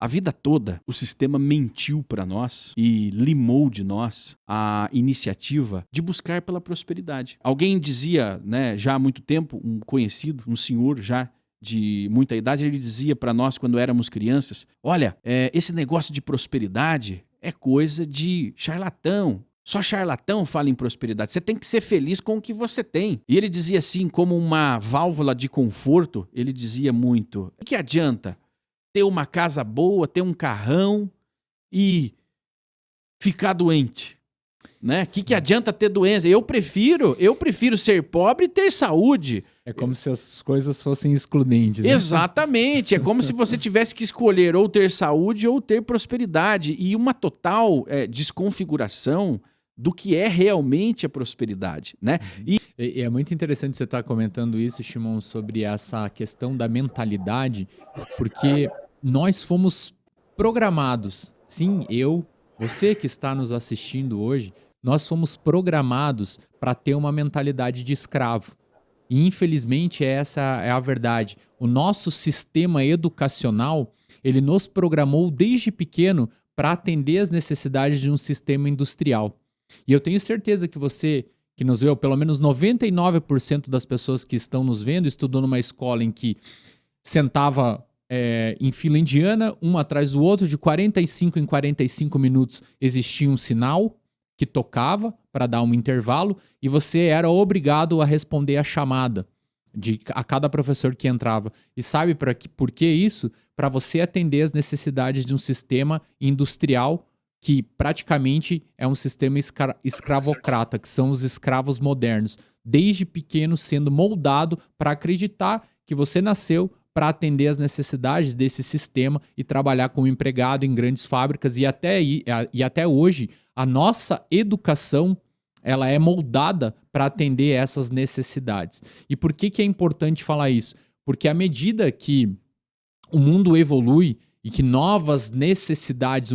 A vida toda, o sistema mentiu para nós e limou de nós a iniciativa de buscar pela prosperidade. Alguém dizia, né, já há muito tempo, um conhecido, um senhor já de muita idade, ele dizia para nós quando éramos crianças, olha, esse negócio de prosperidade é coisa de charlatão. Só charlatão fala em prosperidade. Você tem que ser feliz com o que você tem. E ele dizia assim, como uma válvula de conforto, ele dizia muito, o que adianta ter uma casa boa, ter um carrão e ficar doente, né? O que adianta ter doença? Eu prefiro ser pobre e ter saúde. É como se as coisas fossem excludentes. Né? Exatamente. É como se você tivesse que escolher ou ter saúde ou ter prosperidade. E uma total desconfiguração do que é realmente a prosperidade, né? E é muito interessante você estar comentando isso, Shimon, sobre essa questão da mentalidade, porque nós fomos programados, sim, você que está nos assistindo hoje, nós fomos programados para ter uma mentalidade de escravo. E infelizmente essa é a verdade. O nosso sistema educacional, ele nos programou desde pequeno para atender as necessidades de um sistema industrial. E eu tenho certeza que você que nos vê, ou pelo menos 99% das pessoas que estão nos vendo, estudou numa escola em que sentava em fila indiana, um atrás do outro, de 45 em 45 minutos existia um sinal que tocava para dar um intervalo e você era obrigado a responder a chamada a cada professor que entrava. E sabe por que isso? Para você atender as necessidades de um sistema industrial que praticamente é um sistema escravocrata, que são os escravos modernos, desde pequeno sendo moldado para acreditar que você nasceu para atender as necessidades desse sistema e trabalhar como empregado em grandes fábricas e até hoje a nossa educação ela é moldada para atender essas necessidades. E por que é importante falar isso? Porque à medida que o mundo evolui e que novas necessidades,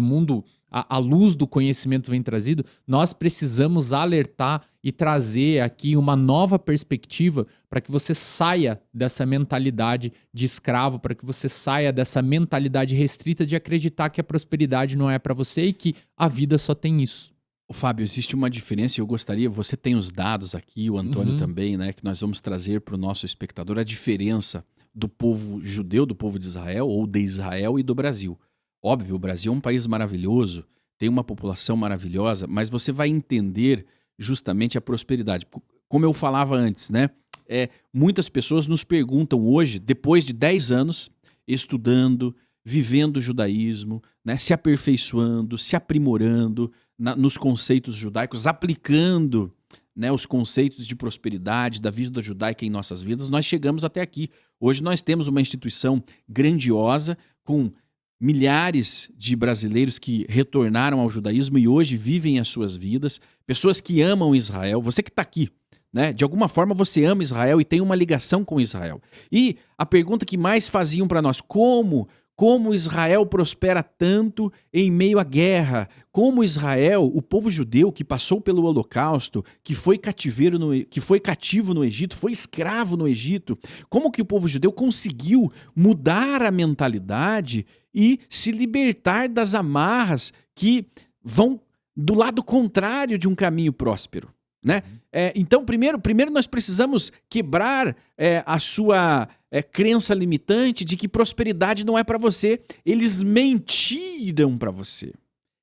a luz do conhecimento vem trazido, nós precisamos alertar e trazer aqui uma nova perspectiva para que você saia dessa mentalidade de escravo, para que você saia dessa mentalidade restrita de acreditar que a prosperidade não é para você e que a vida só tem isso. Fábio, existe uma diferença e eu gostaria, você tem os dados aqui, o Antônio também, né, que nós vamos trazer para o nosso espectador a diferença do povo judeu, do povo de Israel ou de Israel e do Brasil. Óbvio, o Brasil é um país maravilhoso, tem uma população maravilhosa, mas você vai entender justamente a prosperidade. Como eu falava antes, né? Muitas pessoas nos perguntam hoje, depois de 10 anos, estudando, vivendo o judaísmo, né? Se aperfeiçoando, se aprimorando nos conceitos judaicos, aplicando, né, os conceitos de prosperidade, da vida judaica em nossas vidas, nós chegamos até aqui. Hoje nós temos uma instituição grandiosa com milhares de brasileiros que retornaram ao judaísmo e hoje vivem as suas vidas, pessoas que amam Israel, você que está aqui, né? De alguma forma você ama Israel e tem uma ligação com Israel. E a pergunta que mais faziam para nós, como Israel prospera tanto em meio à guerra? Como Israel, o povo judeu que passou pelo Holocausto, que foi cativo no Egito, foi escravo no Egito, como que o povo judeu conseguiu mudar a mentalidade e se libertar das amarras que vão do lado contrário de um caminho próspero, né? Então, primeiro nós precisamos quebrar a sua crença limitante de que prosperidade não é para você. Eles mentiram para você.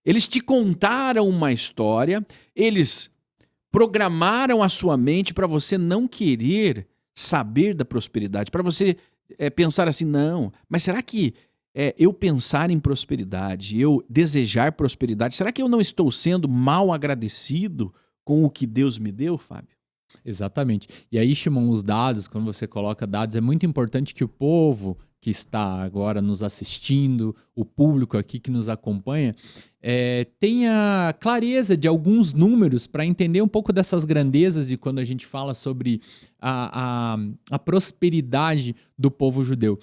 Eles te contaram uma história, eles programaram a sua mente para você não querer saber da prosperidade, para você pensar assim, não, mas será que eu pensar em prosperidade, eu desejar prosperidade, será que eu não estou sendo mal agradecido com o que Deus me deu, Fábio? Exatamente. E aí, Shimon, os dados, quando você coloca dados, é muito importante que o povo que está agora nos assistindo, o público aqui que nos acompanha, tenha clareza de alguns números para entender um pouco dessas grandezas e quando a gente fala sobre a prosperidade do povo judeu.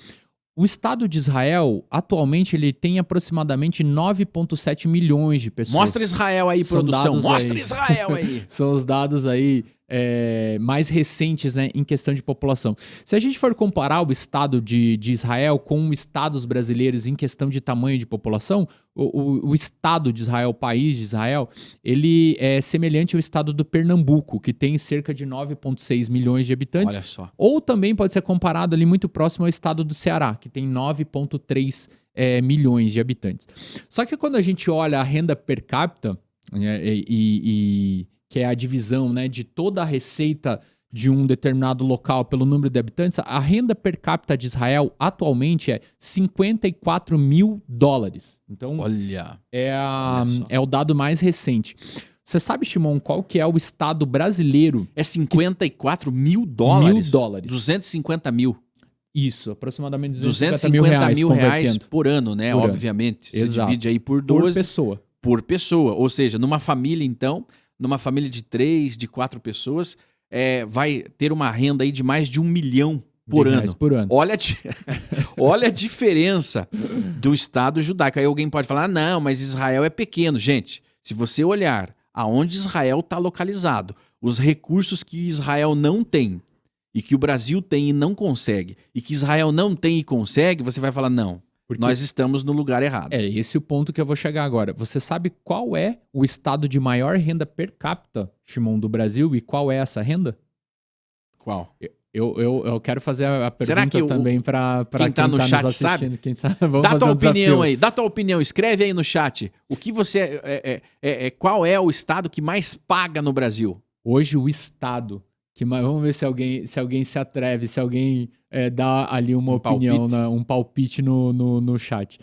O Estado de Israel, atualmente, ele tem aproximadamente 9,7 milhões de pessoas. Mostra Israel aí, produção. Mostra Israel aí. São os dados aí mais recentes, né, em questão de população. Se a gente for comparar o estado de Israel com estados brasileiros em questão de tamanho de população, o estado de Israel, o país de Israel, ele é semelhante ao estado do Pernambuco, que tem cerca de 9,6 milhões de habitantes. Olha só. Ou também pode ser comparado ali muito próximo ao estado do Ceará, que tem 9,3 milhões de habitantes. Só que quando a gente olha a renda per capita, que é a divisão, né, de toda a receita de um determinado local pelo número de habitantes, a renda per capita de Israel atualmente é 54 mil dólares. Então, Olha é o dado mais recente. Você sabe, Shimon, qual que é o estado brasileiro? É 54 mil dólares? Mil dólares. 250 mil. Isso, aproximadamente 250 mil reais por ano, né? Por Obviamente. Ano. Você divide aí por 12. Por pessoa. Por pessoa. Ou seja, numa família, então, numa família de 3, de 4 pessoas, vai ter uma renda aí de mais de 1 milhão por ano. Olha a diferença do Estado judaico. Aí alguém pode falar, não, mas Israel é pequeno. Gente, se você olhar aonde Israel está localizado, os recursos que Israel não tem, e que o Brasil tem e não consegue, e que Israel não tem e consegue, você vai falar, não, nós estamos no lugar errado. É esse o ponto que eu vou chegar agora. Você sabe qual é o estado de maior renda per capita, Shimon, do Brasil, e qual é essa renda? Qual? Eu quero fazer a pergunta também para quem tá no chat sabe? Dá tua opinião aí, dá tua opinião, escreve aí no chat. O que você qual é o estado que mais paga no Brasil? Hoje o estado vamos ver se alguém se atreve, se alguém dá ali uma opinião, um palpite no chat.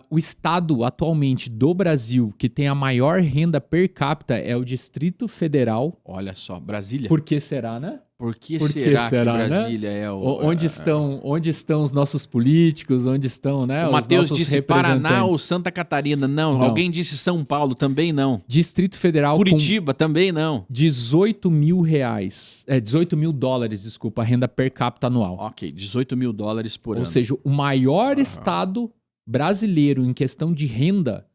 O estado atualmente do Brasil que tem a maior renda per capita é o Distrito Federal. Olha só, Brasília. Por que será, né? Por que será que Brasília, né? Onde estão os nossos políticos? Onde estão, né? O Matheus disse Paraná ou Santa Catarina. Não. Alguém disse São Paulo, também não. Distrito Federal. Curitiba, também não. 18 mil reais. 18 mil dólares, desculpa, a renda per capita anual. Ok, 18 mil dólares por ano. Ou seja, o maior estado brasileiro em questão de renda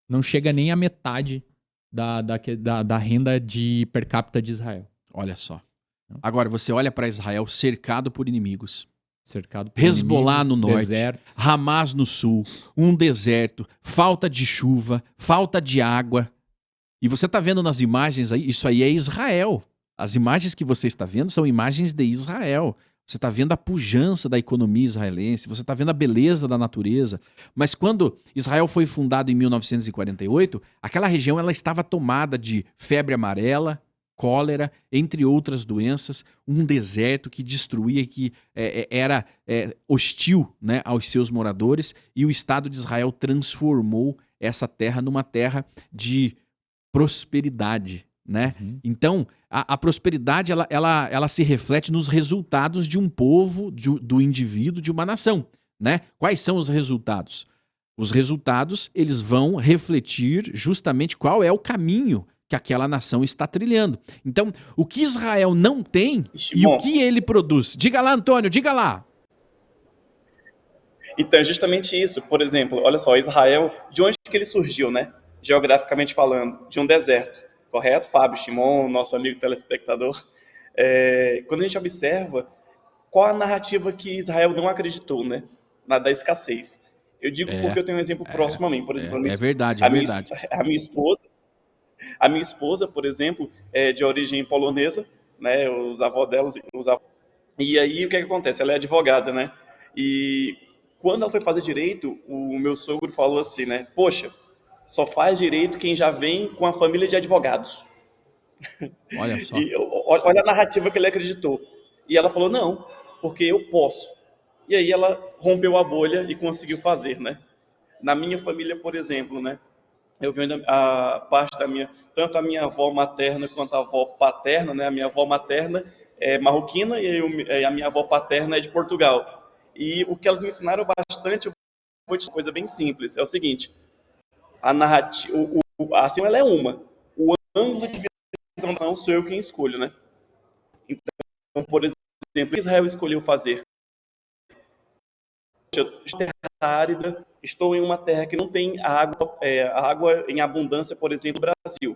não chega nem à metade da renda de per capita de Israel. Olha só. Agora, você olha para Israel cercado por inimigos. Cercado por Hezbollah inimigos, no norte, deserto. Hamas no sul, um deserto, falta de chuva, falta de água. E você está vendo nas imagens aí, isso aí é Israel. As imagens que você está vendo são imagens de Israel. Você está vendo a pujança da economia israelense, você está vendo a beleza da natureza. Mas quando Israel foi fundado em 1948, aquela região ela estava tomada de febre amarela, cólera, entre outras doenças, um deserto que destruía, que era hostil, né, aos seus moradores, e o Estado de Israel transformou essa terra numa terra de prosperidade, né? Então, a prosperidade ela se reflete nos resultados de um povo, do indivíduo, de uma nação, né? Quais são os resultados? Os resultados, eles vão refletir justamente qual é o caminho que aquela nação está trilhando. Então, o que Israel não tem e o que ele produz? Diga lá, Antônio, diga lá. Então, é justamente isso. Por exemplo, olha só, Israel, de onde que ele surgiu, né? Geograficamente falando, de um deserto. Correto, Fábio, Shimon, nosso amigo telespectador? Quando a gente observa, qual a narrativa que Israel não acreditou, né? Na da escassez. Eu digo porque eu tenho um exemplo próximo a mim. Por exemplo, verdade. A minha esposa, por exemplo, é de origem polonesa, né? Os avós delas, e aí o que acontece? Ela é advogada, né? E quando ela foi fazer direito, o meu sogro falou assim, né? Poxa, só faz direito quem já vem com a família de advogados. Olha só. E olha a narrativa que ele acreditou. E ela falou, não, porque eu posso. E aí ela rompeu a bolha e conseguiu fazer, né? Na minha família, por exemplo, né? Eu venho a parte da tanto a minha avó materna quanto a avó paterna, né? A minha avó materna é marroquina e a minha avó paterna é de Portugal. E o que elas me ensinaram bastante, uma coisa bem simples, é o seguinte: a narrativa, a ação ela é uma, o ângulo de visão sou eu quem escolho, né? Então, por exemplo, o que Israel escolheu fazer? Terra árida, estou em uma terra que não tem água em abundância, por exemplo, no Brasil.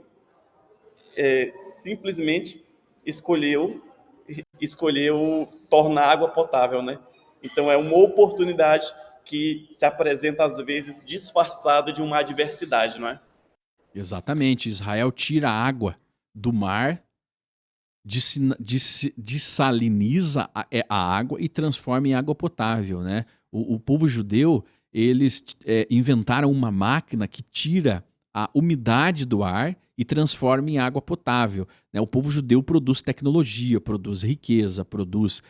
Simplesmente escolheu tornar a água potável, né? Então é uma oportunidade que se apresenta às vezes disfarçada de uma adversidade, não é? Exatamente. Israel tira a água do mar, dessaliniza a água e transforma em água potável, né? O povo judeu, eles inventaram uma máquina que tira a umidade do ar e transforma em água potável, né? O povo judeu produz tecnologia, produz riqueza, produz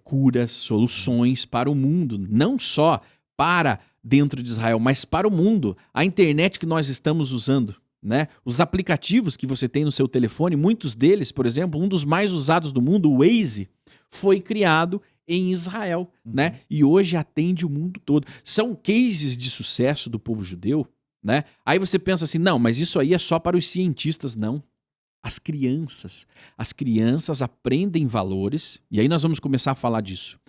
curas, soluções para o mundo, não só para dentro de Israel, mas para o mundo. A internet que nós estamos usando, né? Os aplicativos que você tem no seu telefone, muitos deles, por exemplo, um dos mais usados do mundo, o Waze, foi criado em Israel, né? E hoje atende o mundo todo. São cases de sucesso do povo judeu, né? Aí você pensa assim, não, mas isso aí é só para os cientistas. Não. As crianças aprendem valores, e aí nós vamos começar a falar disso.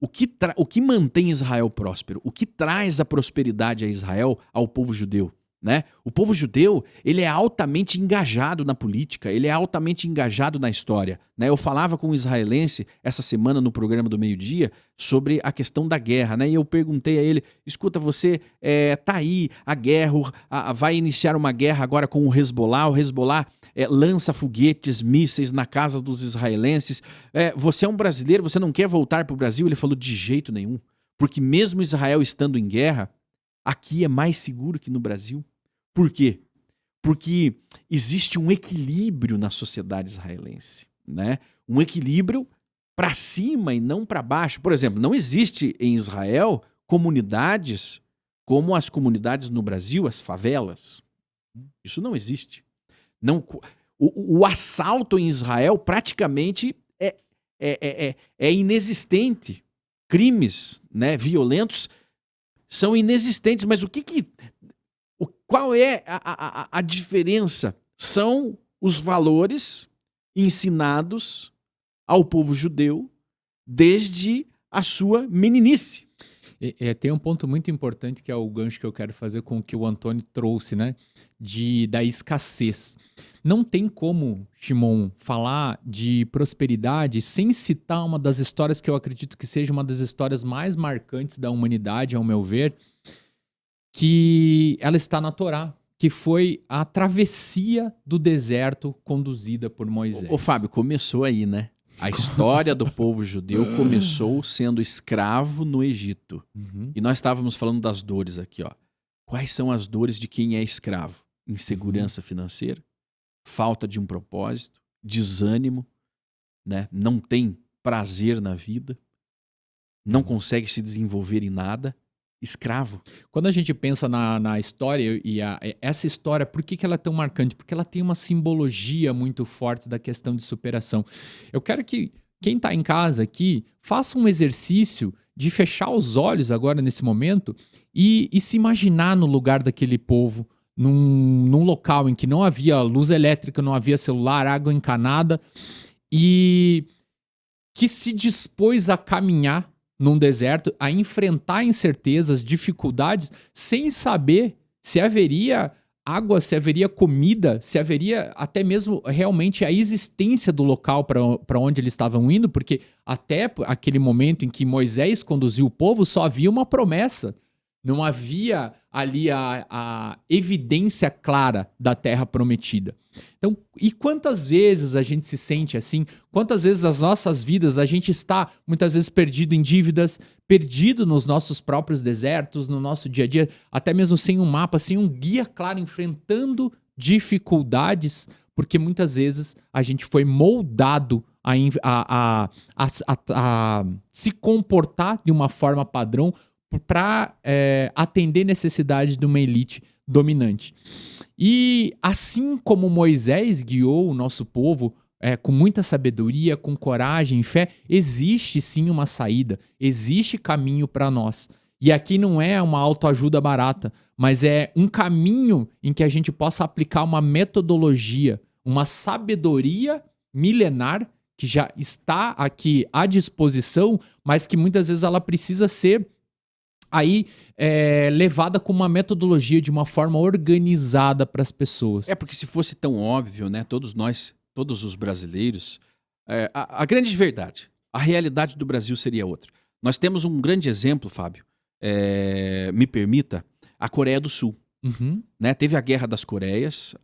O que mantém Israel próspero? O que traz a prosperidade a Israel, ao povo judeu? Né? O povo judeu, ele é altamente engajado na política, ele é altamente engajado na história, né? Eu falava com um israelense essa semana no programa do meio-dia sobre a questão da guerra, né? E eu perguntei a ele, escuta, você tá aí, a guerra, vai iniciar uma guerra agora com o Hezbollah lança foguetes, mísseis na casa dos israelenses, você é um brasileiro, você não quer voltar para o Brasil? Ele falou, de jeito nenhum, porque mesmo Israel estando em guerra, aqui é mais seguro que no Brasil. Por quê? Porque existe um equilíbrio na sociedade israelense, né? Um equilíbrio para cima e não para baixo. Por exemplo, não existe em Israel comunidades como as comunidades no Brasil, as favelas. Isso não existe. Não, o assalto em Israel praticamente é inexistente. Crimes, né, violentos são inexistentes, mas qual é a diferença? São os valores ensinados ao povo judeu desde a sua meninice. Tem um ponto muito importante que é o gancho que eu quero fazer com o que o Antônio trouxe, né? Da escassez. Não tem como, Shimon, falar de prosperidade sem citar uma das histórias que eu acredito que seja uma das histórias mais marcantes da humanidade, ao meu ver, que ela está na Torá, que foi a travessia do deserto conduzida por Moisés. Ô Fábio, começou aí, né? A história do povo judeu começou sendo escravo no Egito. E nós estávamos falando das dores aqui, ó. Quais são as dores de quem é escravo? Insegurança financeira, falta de um propósito, desânimo, né? Não tem prazer na vida, não consegue se desenvolver em nada. Escravo. Quando a gente pensa na história, e essa história, por que ela é tão marcante? Porque ela tem uma simbologia muito forte da questão de superação. Eu quero que quem está em casa aqui faça um exercício de fechar os olhos agora nesse momento e se imaginar no lugar daquele povo, num local em que não havia luz elétrica, não havia celular, água encanada, e que se dispôs a caminhar num deserto, a enfrentar incertezas, dificuldades, sem saber se haveria água, se haveria comida, se haveria até mesmo realmente a existência do local para onde eles estavam indo, porque até aquele momento em que Moisés conduziu o povo, só havia uma promessa. Não havia ali a evidência clara da terra prometida. Então, e quantas vezes a gente se sente assim? Quantas vezes nas nossas vidas a gente está muitas vezes perdido em dívidas, perdido nos nossos próprios desertos, no nosso dia a dia, até mesmo sem um mapa, sem um guia claro, enfrentando dificuldades, porque muitas vezes a gente foi moldado a se comportar de uma forma padrão para atender necessidade de uma elite dominante. E assim como Moisés guiou o nosso povo com muita sabedoria, com coragem e fé, existe sim uma saída, existe caminho para nós. E aqui não é uma autoajuda barata, mas é um caminho em que a gente possa aplicar uma metodologia, uma sabedoria milenar que já está aqui à disposição, mas que muitas vezes ela precisa ser aí levada com uma metodologia de uma forma organizada para as pessoas. Porque se fosse tão óbvio, né? Todos os brasileiros, a grande verdade, a realidade do Brasil seria outra. Nós temos um grande exemplo, Fábio, me permita, a Coreia do Sul. Uhum. Né? Teve a Guerra das Coreias,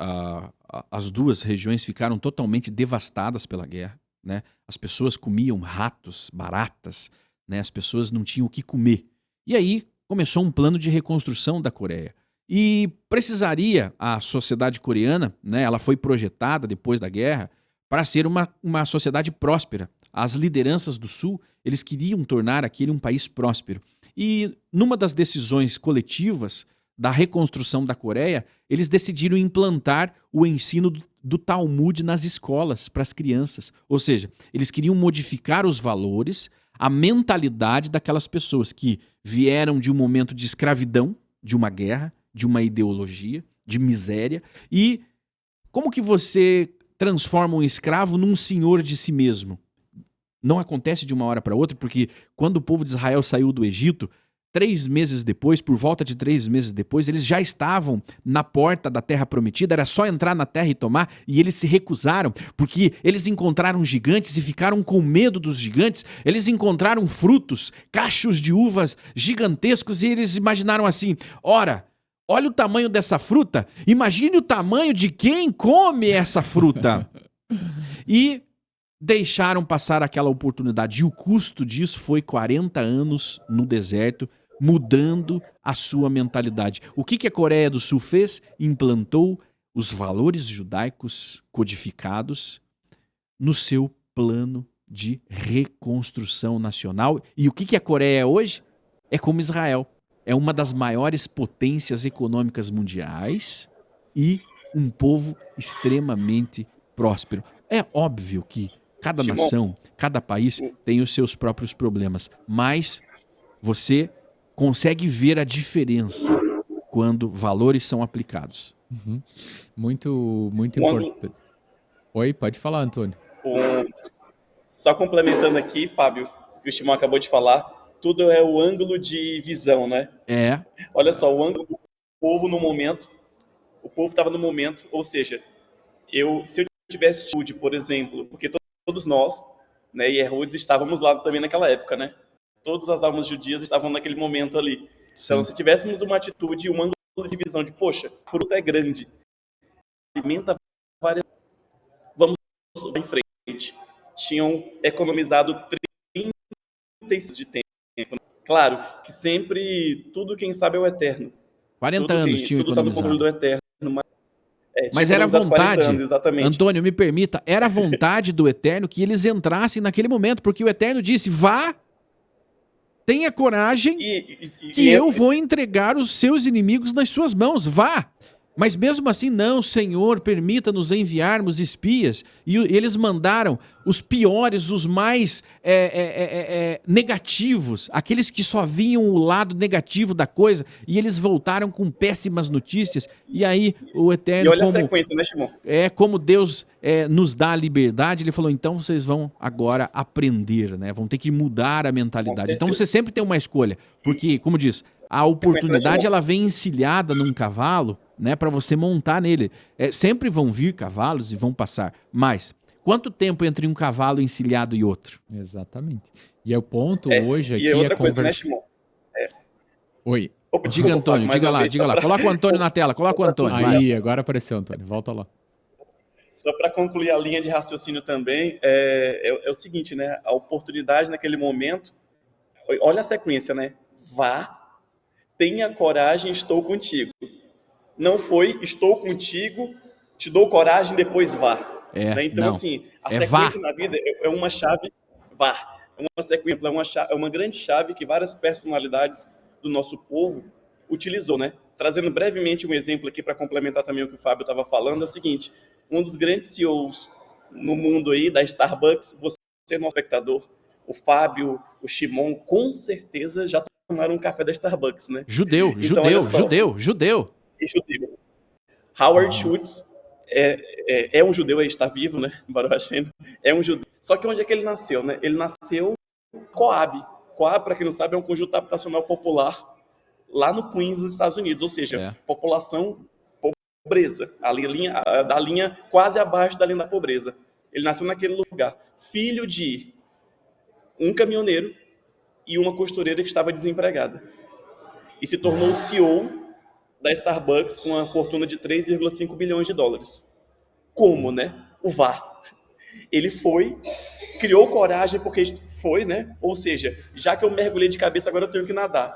as duas regiões ficaram totalmente devastadas pela guerra. Né? As pessoas comiam ratos, baratas, né? As pessoas não tinham o que comer. E aí começou um plano de reconstrução da Coreia. E precisaria a sociedade coreana, né? Ela foi projetada depois da guerra para ser uma sociedade próspera. As lideranças do Sul, eles queriam tornar aquele um país próspero. E numa das decisões coletivas da reconstrução da Coreia, eles decidiram implantar o ensino do Talmud nas escolas para as crianças. Ou seja, eles queriam modificar os valores, a mentalidade daquelas pessoas que vieram de um momento de escravidão, de uma guerra, de uma ideologia, de miséria. E como que você transforma um escravo num senhor de si mesmo? Não acontece de uma hora para outra, porque quando o povo de Israel saiu do Egito, 3 meses depois, por volta de 3 meses depois, eles já estavam na porta da terra prometida, era só entrar na terra e tomar, e eles se recusaram, porque eles encontraram gigantes e ficaram com medo dos gigantes, eles encontraram frutos, cachos de uvas gigantescos, e eles imaginaram assim, ora, olha o tamanho dessa fruta, imagine o tamanho de quem come essa fruta. E deixaram passar aquela oportunidade, e o custo disso foi 40 anos no deserto, mudando a sua mentalidade. O que a Coreia do Sul fez? Implantou os valores judaicos codificados no seu plano de reconstrução nacional. E o que a Coreia é hoje? É como Israel. É uma das maiores potências econômicas mundiais e um povo extremamente próspero. É óbvio que cada nação, cada país tem os seus próprios problemas, mas você consegue ver a diferença quando valores são aplicados. Uhum. Muito importante. Oi, pode falar, Antônio. Só complementando aqui, Fábio, o que o Shimon acabou de falar, tudo é o ângulo de visão, né? Olha só, o ângulo do povo no momento, o povo estava no momento, ou seja, se eu tivesse atitude, por exemplo, porque todos nós, né, e Herodes estávamos lá também naquela época, né? Todas as almas judias estavam naquele momento ali. Sim. Então, se tivéssemos uma atitude, um ângulo de visão de, poxa, a fruta é grande, alimenta várias... Vamos em frente. Tinham economizado 36 de tempo. Claro que sempre, tudo quem sabe é o eterno. 40 anos tinham tudo economizado. Tudo está no controle do eterno. Mas era vontade, anos, exatamente. Antônio, me permita, era vontade do Eterno que eles entrassem naquele momento, porque o Eterno disse, vá, tenha coragem, que eu vou entregar os seus inimigos nas suas mãos, vá. Mas mesmo assim, não, Senhor, permita-nos enviarmos espias. E eles mandaram os piores, os mais negativos, aqueles que só viam o lado negativo da coisa, e eles voltaram com péssimas notícias. E aí o Eterno, e olha a sequência, né, Shimon? Como Deus nos dá a liberdade, ele falou, então vocês vão agora aprender, né? Vão ter que mudar a mentalidade. Então você sempre tem uma escolha, porque, como diz, a oportunidade ela vem encilhada num cavalo, né, para você montar nele. Sempre vão vir cavalos e vão passar, mas quanto tempo entre um cavalo encilhado e outro? Exatamente. E é o ponto hoje aqui outra coisa, né, Shimon? Oi. Opa, diga, Antônio, diga lá. Coloca o Antônio na tela, coloca o Antônio. Aí, agora apareceu, Antônio. Volta lá. Só para concluir a linha de raciocínio também, é o seguinte, né? A oportunidade naquele momento, olha a sequência, né? Vá, tenha coragem, estou contigo. Não foi, estou contigo, te dou coragem, depois vá. Né? Então, assim, a sequência na vida é uma chave, vá. É uma sequência, é uma grande chave que várias personalidades do nosso povo utilizou, né? Trazendo brevemente um exemplo aqui para complementar também o que o Fábio estava falando, é o seguinte, um dos grandes CEOs no mundo aí, da Starbucks, você, nosso espectador, o Fábio, o Shimon, com certeza já tomaram um café da Starbucks, né? Judeu. Howard Schultz é um judeu, aí está vivo, né? Baruch Hashem, é um judeu. Só que onde é que ele nasceu, né? Ele nasceu em Coab. Coab, para quem não sabe, é um conjunto habitacional popular lá no Queens, nos Estados Unidos. Ou seja, população pobreza, da linha quase abaixo da linha da pobreza. Ele nasceu naquele lugar, filho de um caminhoneiro e uma costureira que estava desempregada. E se tornou o CEO da Starbucks com uma fortuna de 3,5 bilhões de dólares. Como, né? O VAR. Ele foi, criou coragem porque foi, né? Ou seja, já que eu mergulhei de cabeça, agora eu tenho que nadar.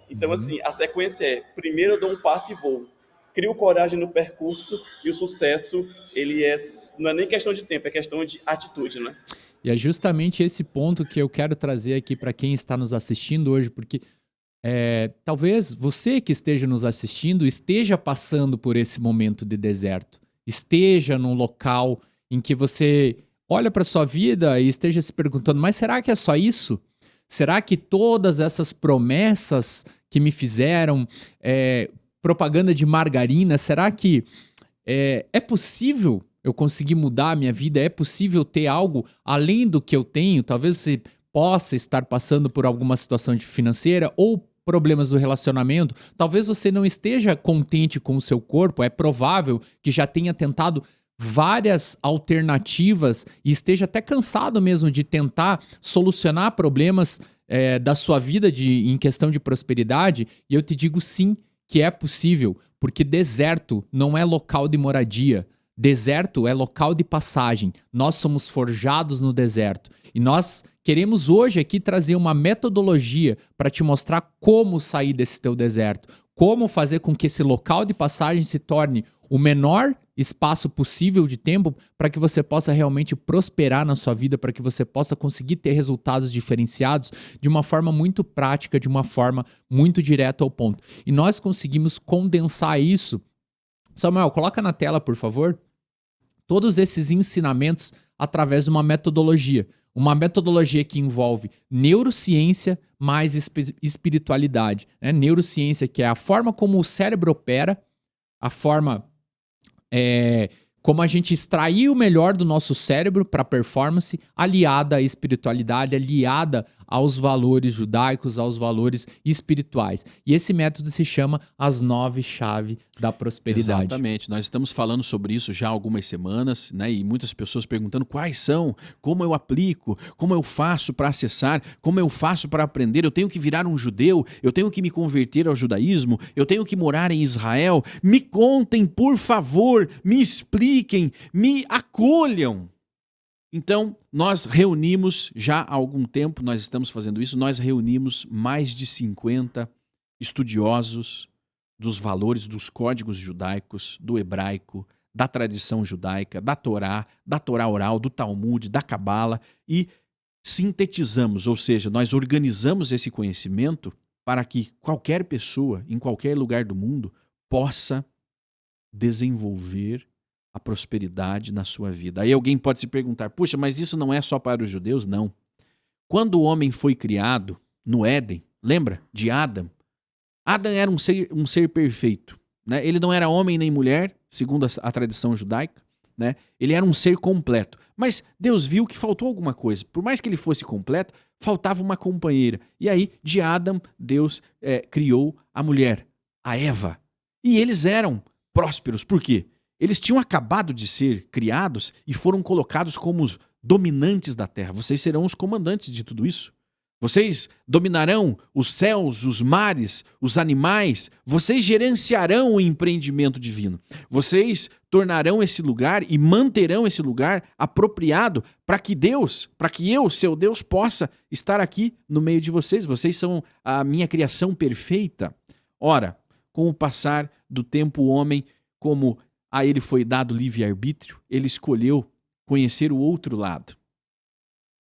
Então, assim, a sequência é, primeiro eu dou um passo e voo. Crio coragem no percurso e o sucesso, não é nem questão de tempo, é questão de atitude, né? E é justamente esse ponto que eu quero trazer aqui para quem está nos assistindo hoje, porque talvez você que esteja nos assistindo esteja passando por esse momento de deserto, esteja num local em que você olha para sua vida e esteja se perguntando, mas será que é só isso? Será que todas essas promessas que me fizeram, propaganda de margarina, será que é possível eu conseguir mudar a minha vida? É possível ter algo além do que eu tenho? Talvez você possa estar passando por alguma situação financeira ou problemas do relacionamento. Talvez você não esteja contente com o seu corpo. É provável que já tenha tentado várias alternativas e esteja até cansado mesmo de tentar solucionar problemas da sua vida em questão de prosperidade. E eu te digo sim que é possível, porque deserto não é local de moradia. Deserto é local de passagem. Nós somos forjados no deserto. E nós queremos hoje aqui trazer uma metodologia para te mostrar como sair desse teu deserto. Como fazer com que esse local de passagem se torne o menor espaço possível de tempo para que você possa realmente prosperar na sua vida, para que você possa conseguir ter resultados diferenciados de uma forma muito prática, de uma forma muito direta ao ponto. E nós conseguimos condensar isso. Samuel, coloca na tela, por favor, todos esses ensinamentos através de uma metodologia. Uma metodologia que envolve neurociência mais espiritualidade. Né? Neurociência, que é a forma como o cérebro opera, a forma como a gente extrair o melhor do nosso cérebro para performance, aliada à espiritualidade, aliada aos valores judaicos, aos valores espirituais. E esse método se chama as 9 chaves da prosperidade. Exatamente. Nós estamos falando sobre isso já há algumas semanas, né? E muitas pessoas perguntando quais são, como eu aplico, como eu faço para acessar, como eu faço para aprender. Eu tenho que virar um judeu, eu tenho que me converter ao judaísmo, eu tenho que morar em Israel. Me contem, por favor, me expliquem, me acolham. Então, nós reunimos, já há algum tempo nós estamos fazendo isso, nós reunimos mais de 50 estudiosos dos valores, dos códigos judaicos, do hebraico, da tradição judaica, da Torá oral, do Talmud, da Cabala, e sintetizamos, ou seja, nós organizamos esse conhecimento para que qualquer pessoa, em qualquer lugar do mundo, possa desenvolver a prosperidade na sua vida. Aí alguém pode se perguntar, puxa, mas isso não é só para os judeus? Não. Quando o homem foi criado no Éden, lembra de Adão? Adão era um ser perfeito. Né? Ele não era homem nem mulher, segundo a tradição judaica. Né? Ele era um ser completo. Mas Deus viu que faltou alguma coisa. Por mais que ele fosse completo, faltava uma companheira. E aí, de Adão, Deus criou a mulher, a Eva. E eles eram prósperos. Por quê? Eles tinham acabado de ser criados e foram colocados como os dominantes da terra. Vocês serão os comandantes de tudo isso. Vocês dominarão os céus, os mares, os animais. Vocês gerenciarão o empreendimento divino. Vocês tornarão esse lugar e manterão esse lugar apropriado para que eu, seu Deus, possa estar aqui no meio de vocês. Vocês são a minha criação perfeita. Ora, com o passar do tempo, o homem, como a ele foi dado livre-arbítrio, ele escolheu conhecer o outro lado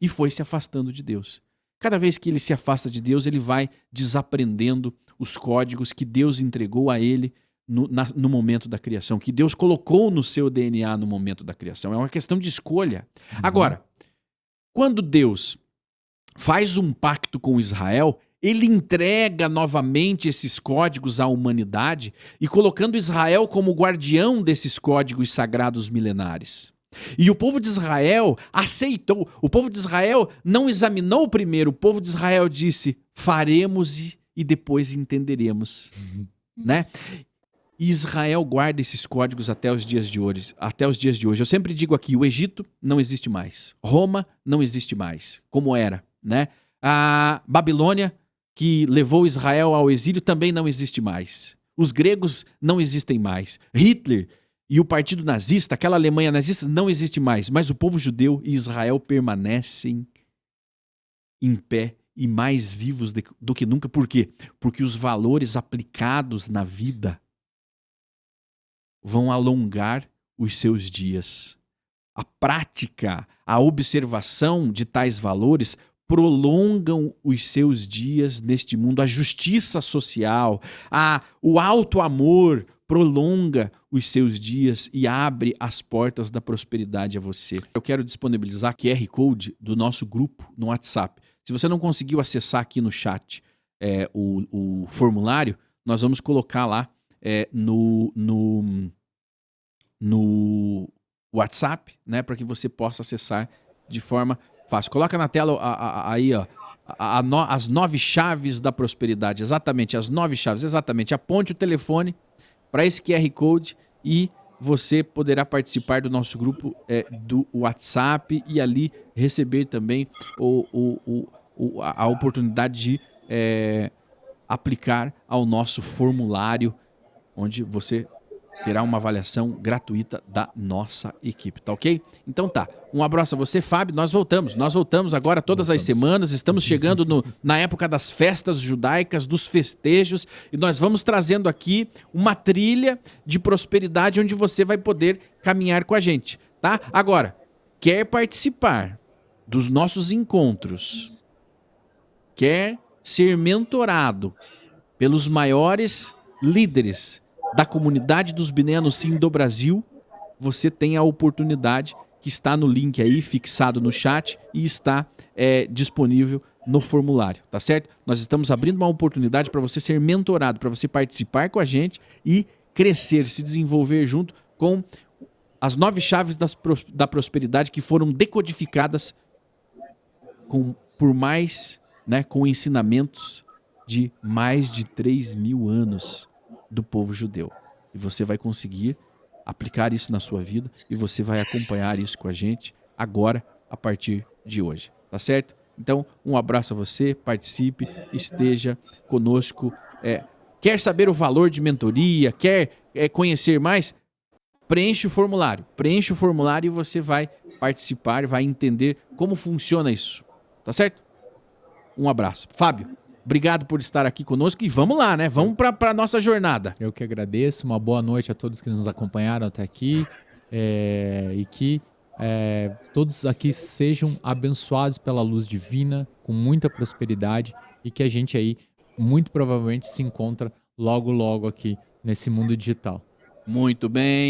e foi se afastando de Deus. Cada vez que ele se afasta de Deus, ele vai desaprendendo os códigos que Deus entregou a ele no momento da criação, que Deus colocou no seu DNA no momento da criação. É uma questão de escolha. Agora, quando Deus faz um pacto com Israel, ele entrega novamente esses códigos à humanidade e colocando Israel como guardião desses códigos sagrados milenares. E o povo de Israel aceitou. O povo de Israel não examinou primeiro. O povo de Israel disse, faremos e depois entenderemos. Né? E Israel guarda esses códigos até os dias de hoje. Até os dias de hoje. Eu sempre digo aqui, o Egito não existe mais. Roma não existe mais, como era, né? A Babilônia, que levou Israel ao exílio, também não existe mais. Os gregos não existem mais. Hitler e o partido nazista, aquela Alemanha nazista, não existe mais. Mas o povo judeu e Israel permanecem em pé e mais vivos do que nunca. Por quê? Porque os valores aplicados na vida vão alongar os seus dias. A prática, a observação de tais valores prolongam os seus dias neste mundo. A justiça social, o alto amor prolonga os seus dias e abre as portas da prosperidade a você. Eu quero disponibilizar QR Code do nosso grupo no WhatsApp. Se você não conseguiu acessar aqui no chat o formulário, nós vamos colocar lá no WhatsApp, né, para que você possa acessar de forma fácil. Coloca na tela aí, ó, as 9 chaves da prosperidade. Exatamente, as 9 chaves. Exatamente. Aponte o telefone para esse QR Code e você poderá participar do nosso grupo do WhatsApp e ali receber também a oportunidade de aplicar ao nosso formulário, onde você terá uma avaliação gratuita da nossa equipe, tá ok? Então tá, um abraço a você, Fábio, nós voltamos agora todas as semanas, estamos chegando na época das festas judaicas, dos festejos, e nós vamos trazendo aqui uma trilha de prosperidade onde você vai poder caminhar com a gente, tá? Agora, quer participar dos nossos encontros, quer ser mentorado pelos maiores líderes da comunidade dos Bnei Anussim do Brasil, você tem a oportunidade que está no link aí, fixado no chat e está disponível no formulário, tá certo? Nós estamos abrindo uma oportunidade para você ser mentorado, para você participar com a gente e crescer, se desenvolver junto com as 9 chaves da prosperidade que foram decodificadas com ensinamentos de mais de 3.000 anos do povo judeu. E você vai conseguir aplicar isso na sua vida e você vai acompanhar isso com a gente agora, a partir de hoje. Tá certo? Então, um abraço a você, participe, esteja conosco. Quer saber o valor de mentoria? Quer conhecer mais? Preenche o formulário e você vai participar, vai entender como funciona isso. Tá certo? Um abraço. Fábio, obrigado por estar aqui conosco e vamos lá, né? Vamos para a nossa jornada. Eu que agradeço. Uma boa noite a todos que nos acompanharam até aqui e que todos aqui sejam abençoados pela luz divina, com muita prosperidade e que a gente aí muito provavelmente se encontra logo, logo aqui nesse mundo digital. Muito bem.